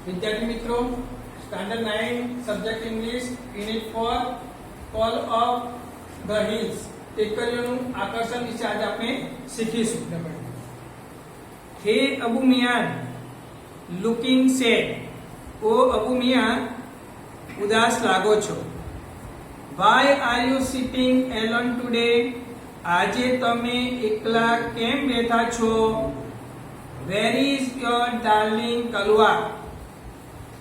विद्यार्थी मित्रों, standard 9 subject English unit 4 call of the hills ટેકરીઓનું આકર્ષણ વિશે આજે આપણે શીખીશું. Hey Abu Miyan looking sad, ઓ અબુ મિયાન ઉદાસ લાગો છો. Why are you sitting alone today, આજે તમે એકલા કેમ બેઠા છો. Where is your darling Kalua,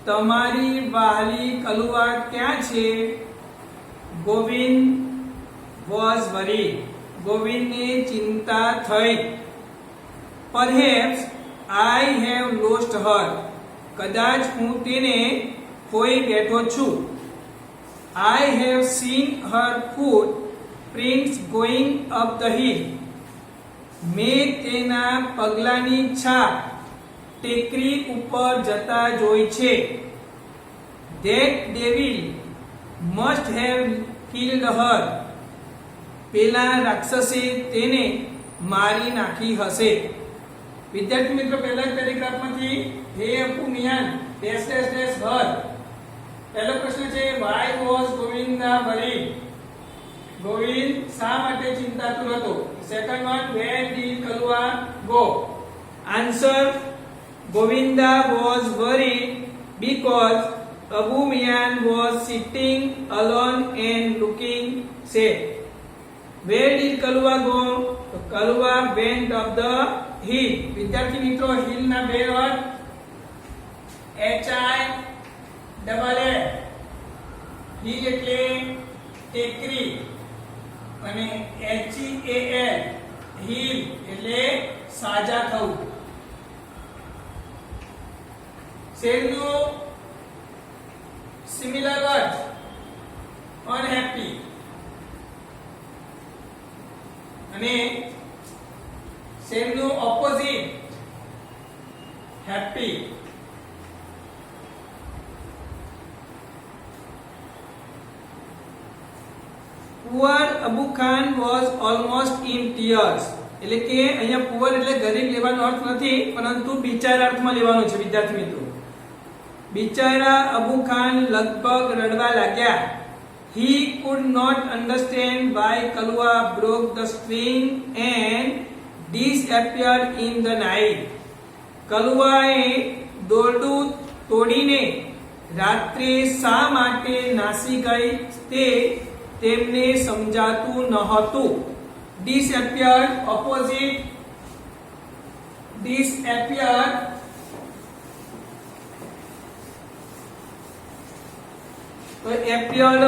તમારી વહાલી કલુઆ ક્યાં છે. ગોવિંદ was worried, ગોવિંદને ચિંતા થઈ. Perhaps I have lost her, કદાચ હું તેને ખોઈ બેઠો છું. I have seen her foot prints going up the hill, મેં તેના પગલાંની છાપ ટેકરી ઉપર જતા જોઈ છે. That devil must have killed her, પેલા રાક્ષસે તેને મારી નાખી હશે. વિદ્યાર્થી મિત્રો, પહેલા પેરેગ્રાફમાંથી he Abu Miyan dash dash dash her. પહેલો પ્રશ્ન છે why was Govinda worried, Govind શા માટે ચિંતાતુર હતો. Second one where did Kalua go. Answer Govinda was worried because Abu Miyan was sitting alone and looking sad. Where did Kalua go? તો Kalua went up the hill. વિદ્યાર્થી મિત્રો, hill ના બે વર્ડ HILL. hill એટલે ટેકરી અને HEAL hill એટલે સાજા થવું. શેરનો સિમિલર વર્ડ unhappy અને સેમનું opposite happy. Poor Abu Khan was almost in tears, એટલે કે અહીંયા પુઅર એટલે ગરીબ લેવાનો અર્થ નથી, પરંતુ બિચારા અર્થમાં લેવાનો છે. વિદ્યાર્થી મિત્રો, બિચારા અબુ ખાન લગભગ રડવા લાગ્યા. He could not understand why Kalua broke the string and disappeared in the night. કલુઆએ દોરડું તોડીને રાત્રે શા માટે નાસી ગઈ તે તેમને સમજાતું નહોતું. Disappeared opposite disappeared, તો appeared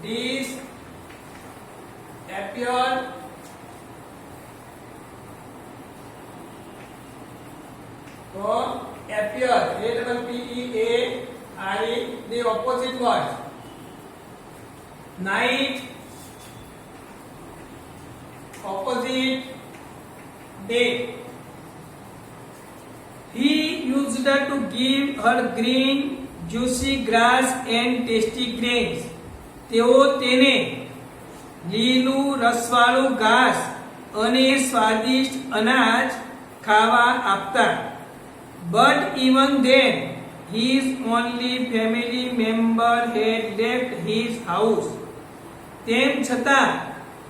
disappeared તો appeared APPEAI the opposite word. Night opposite day. He used to give her green juicy grass and tasty grains. તેઓ તેને લીલું રસવાળું ઘાસ અને સ્વાદિષ્ટ અનાજ ખાવા આપતા. But even then his only family member had left his house. તેમ છતાં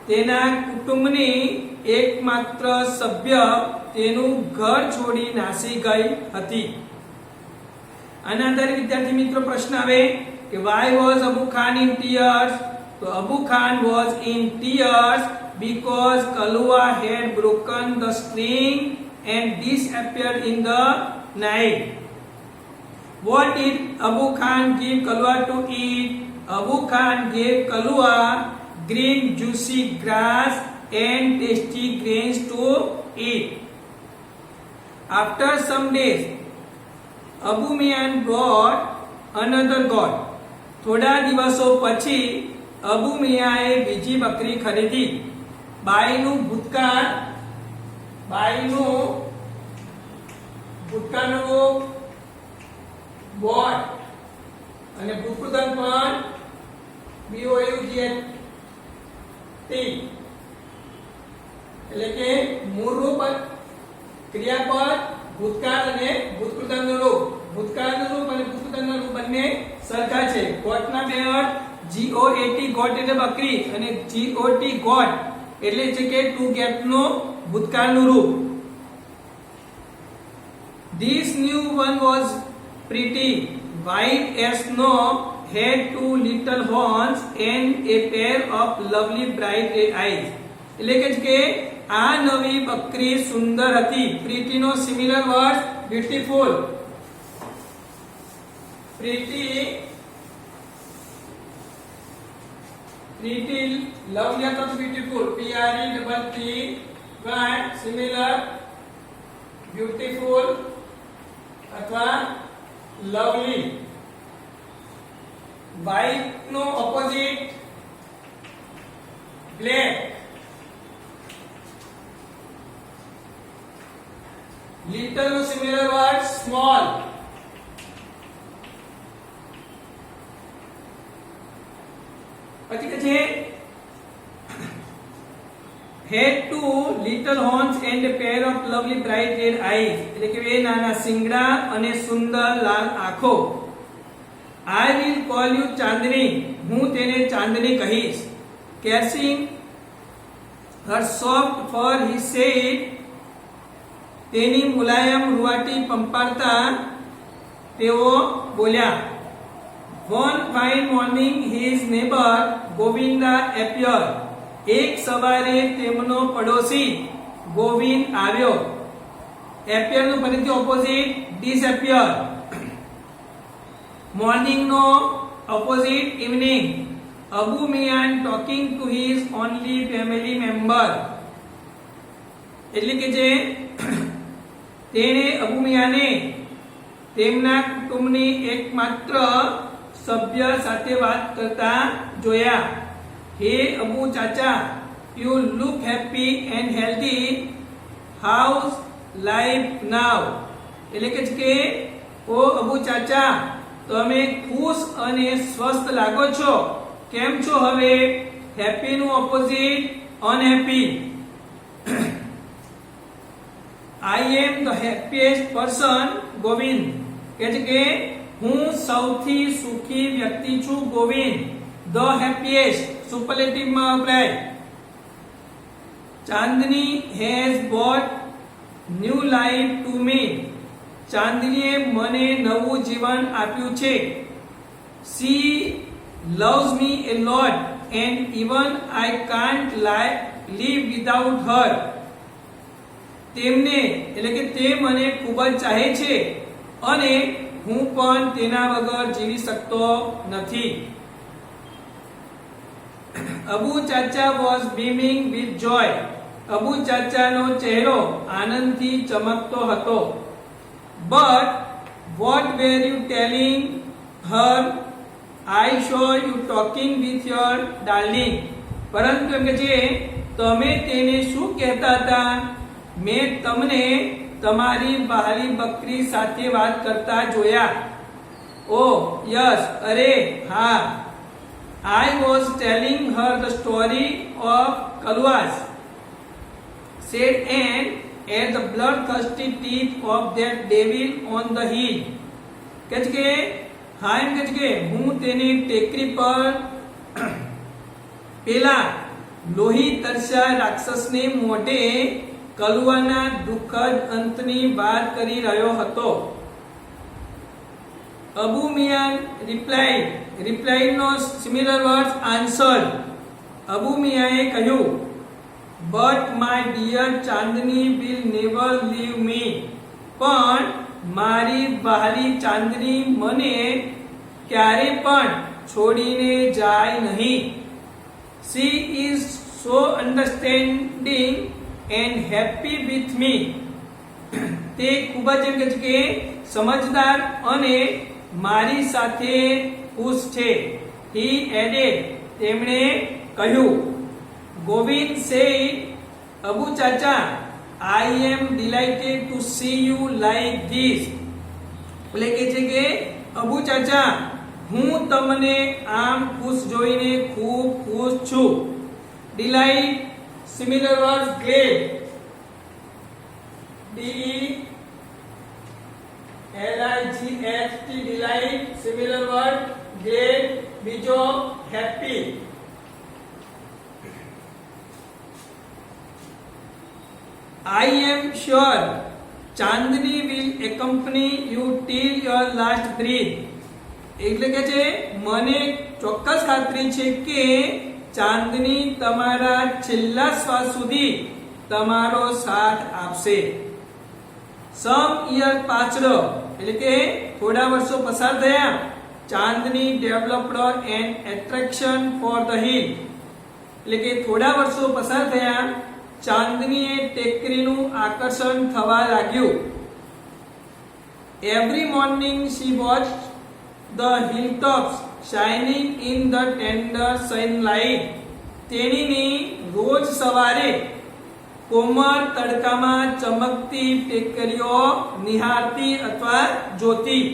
તેના કુટુંબની એકમાત્ર સભ્ય તેનું ઘર છોડી નાસી ગઈ હતી. આના આધારે વિદ્યાર્થી મિત્રો પ્રશ્ન આવે કે why was Abu Khan in tears? તો Abu Khan was in tears because Kalua had broken the string and disappeared in the night. What did Abu Khan give Kalua to eat? Abu Khan gave Kalua green juicy grass and tasty grains to eat. After some days, Abu Miyan brought another goat. થોડા દિવસો પછી અબુ મિયાએ બીજી બકરી ખરીદી. બાઈનું ભૂતકાળનું boat અને ભૂતપૂર્વ પણ BOUGT, એટલે કે મૂળ રૂપ ક્રિયાપદ ભૂતકાળ અને ભૂતકૃતનું રૂપ. ભૂતકાળનું રૂપ અને ભૂતકૃતનું રૂપ બંને સરખા છે. ગોટના બે અર્થ GOAT ગોટ એટલે બકરી અને GOT ગોટ એટલે છે કે ટુ ગેટ નો ભૂતકાળનું રૂપ. This new one was pretty, white as snow, had two little horns and a pair of lovely bright red eyes. એટલે કે આ નવી બકરી સુંદર હતી. પ્રીતિ નો સિમિલર વર્ડ બ્યુટીફુલ. પ્રીતિ લવલી અથવા તો બ્યુટીફુલ. PRETTY સિમિલર બ્યુટીફુલ અથવા લવલી. વ્હાઇટ નો ઓપોઝિટ બ્લેક. લિટલ નો similar word small. પછી કે છે had two little horns and a pair of lovely bright red eyes. એટલે કે બે નાના શિંગડા અને સુંદર લાલ આંખો. I will call you ચાંદની. હું તેને ચાંદની કહીશ. Caressing her soft fur, he said. તેની મુલાયમ રૂવાટી પંપાળતા તેઓ બોલ્યા. One fine morning his neighbor Govinda appeared. એક સવારે તેમનો પડોશી ગોવિંદ આવ્યો. appear નું ફરીથી ઓપોઝિટ disappear. મોર્નિંગ નો opposite evening. Abu Miyan talking to his only family member. એટલે કે જે તેણે અબુ મિયાને તેમના કુટુંબની એકમાત્ર સભ્ય સાથે વાત કરતા જોયા. Hey Abu Chacha, you look happy and healthy. How's life now. એટલે કે ઓ અબુ ચાચા, તમે ખુશ અને સ્વસ્થ લાગો છો. કેમ છો હવે? હેપી નું opposite unhappy. I am the happiest person, Govind. કે છે કે હું સૌથી સુખી વ્યક્તિ છું, ગોવિંદ. The happiest સુપરલેટિવ માં વપરાય. ચાંદની has brought new life to me. ચાંદનીએ મને નવું જીવન આપ્યું છે. She loves me a lot and even I can't live without her. તેમને એટલે કે તે મને ખૂબ જ ચાહે છે અને હું પણ તેના વગર જીવી શકતો નથી. Abu chacha was beaming with joy. Abu ચાચાનો ચહેરો આનંદથી ચમકતો હતો. But what were you telling her? I saw you talking with your darling. પરંતુ એમ કે છે તમે તેને શું કહેતા હતા? મેં તમને તમારી વહાલી બકરી સાથે વાત કરતા જોયા. ઓ યસ, અરે હા. I was telling her the story of Kalwas, said Anne, at the bloodthirsty teeth of that devil on the hill. કહે છે હા, એમ કહે છે હું તેને ટેકરી પર પેલા લોહી તરસ્યા રાક્ષસને મોઢે કલુવાના દુઃખદ અંતની વાત કરી રહ્યો હતો. Abu Miyan replied no similar word answered. Abu મિયાએ કહ્યું, but my dear Chandni will never leave me. પણ મારી વહાલી ચાંદની મને ક્યારે પણ છોડીને જાય નહીં. She is so understanding and happy with me. તે ખૂબ જ એમ કે છે કે સમજદાર અને મારી સાથે ખુશ છે. He added, તેમણે કહ્યું. Govind said, Abu Chacha, I am delighted to see you like this. એટલે કે છે કે અબુ ચાચા, હું તમને આમ ખુશ જોઈને ખૂબ ખુશ છું. Delight similar word glad. DELIGHT delight similar word glad બીજો happy. I am sure Chandni will accompany you till your last breath. એટલે કે છે મને ચોક્કસ ખાતરી છે કે ચાંદની તમારા છેલ્લા શ્વાસ સુધી તમારો સાથ આપશે. સમ યર પાછળ એટલે કે થોડા વર્ષો પસાર થયા. Chandni developed an attraction for the hill એટલે કે થોડા વર્ષો પસાર થયા. ચાંદનીએ ટેકરીનું આકર્ષણ થવા લાગ્યું. Every morning she watched the hilltops shining in the tender sunlight. તેણીની રોજ સવારે કોમળ તડકામાં ચમકતી ટેકરીઓ નિહાળતી અથવા જોતી.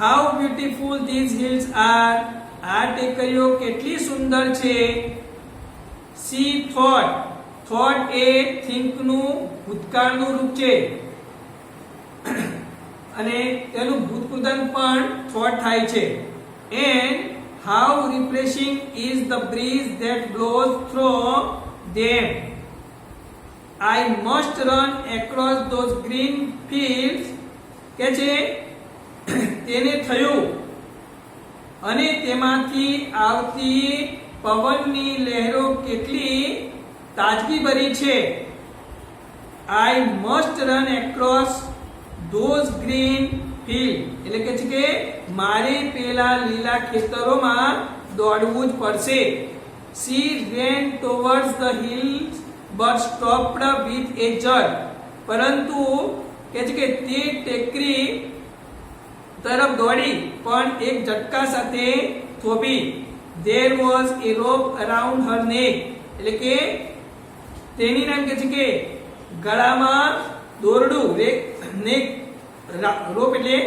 How beautiful these hills are. આ ટેકરીઓ કેટલી સુંદર છે. She thought. Thought A think નું ભૂતકાળનું રૂપ છે અને તેનું ભૂતકૃદન પણ thought થાય છે. And how refreshing is the breeze that blows through them. I must run across those green fields. કે છે તેને થયું અને તેમાંથી આવતી પવનની લહેરો કેટલી તાજગીભરી છે. I must run across those green fields. એટલે કે છે કે મારે પેલા લીલા ખેતરોમાં દોડવું જ પડશે. She ran towards the hills but stopped with a jerk. પરંતુ કે છે કે તે ટેકરી તરફ દોડી પણ એક ઝટકા સાથે થોભી. There was a rope around her neck. એટલે કે તેની નામ કે છે કે ગળામાં દોરડું neck રોપ એટલે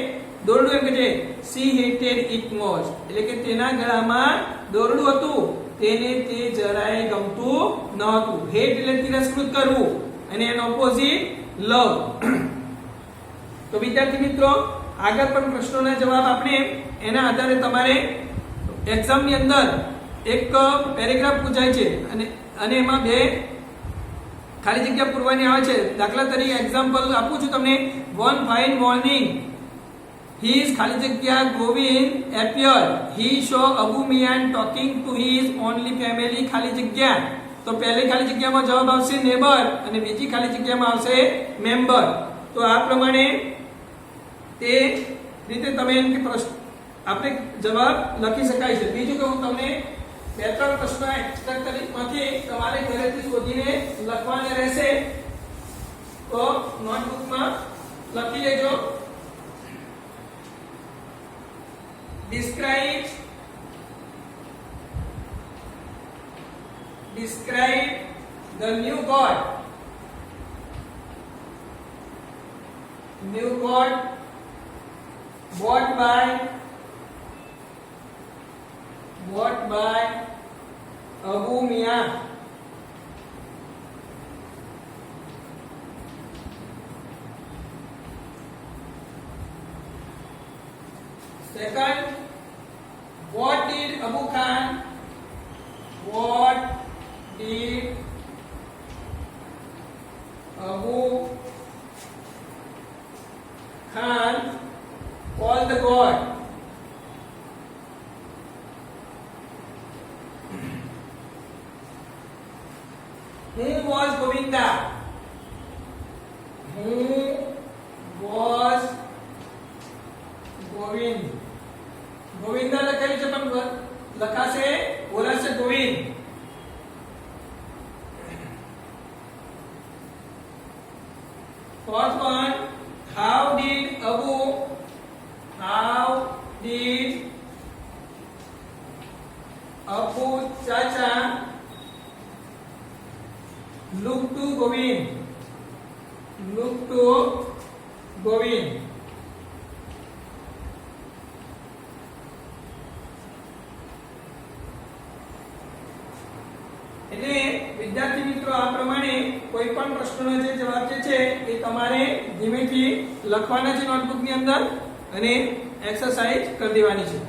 દોરડું એમ કે છે. She hated it most. એટલે કે તેના ગળામાં દોરડું હતું તેને તે જરાય ગમતું ન હતું. હેટ એટલે તિરસ્કૃત કરવું અને એનો ઓપોઝિટ લવ. તો વિદ્યાર્થી મિત્રો આગળ પણ પ્રશ્નોના જવાબ આપણે એના આધારે તમારે એક્ઝામની અંદર એક પેરેગ્રાફ પૂછાય છે અને એમાં બે ખાલી જગ્યા પૂરવાની આવે છે. દાખલા તરીકે એક્ઝામ્પલ આપું છું તમને. વન ફાઇન મોર્નિંગ his ખાલી જગ્યા Govind appeared. He saw Abu Mian talking to his only family ખાલી જગ્યા. તો પહેલી ખાલી જગ્યામાં જવાબ આવશે નેબર અને બીજી ખાલી જગ્યામાં આવશે મેમ્બર. તો આ પ્રમાણે તે રીતે તમે એમ કે પ્રશ્ન આપણે જવાબ લખી શકાય છે. બીજું કે હું તમને બે ત્રણ પ્રશ્નો એક્સ્ટ્રા તરીકેમાંથી તમારે ઘરેથી શોધીને લખવાના રહેશે. તો નોટબુકમાં લખી લેજો. describe the new god bought by Abu Mian. Second, what did Abu Khan call the god? Who was Govinda? Govinda લખેલું છે પણ લખાશે બોલાશે Govind. Fourth one, how did Abu Chacha look to Govind? એટલે વિદ્યાર્થી મિત્રો આ પ્રમાણે કોઈ પણ પ્રશ્નનો જે જવાબ જે છે એ તમારે ધીમેથી લખવાના છે નોટબુકની અંદર અને એક્સરસાઇઝ કરી દેવાની છે.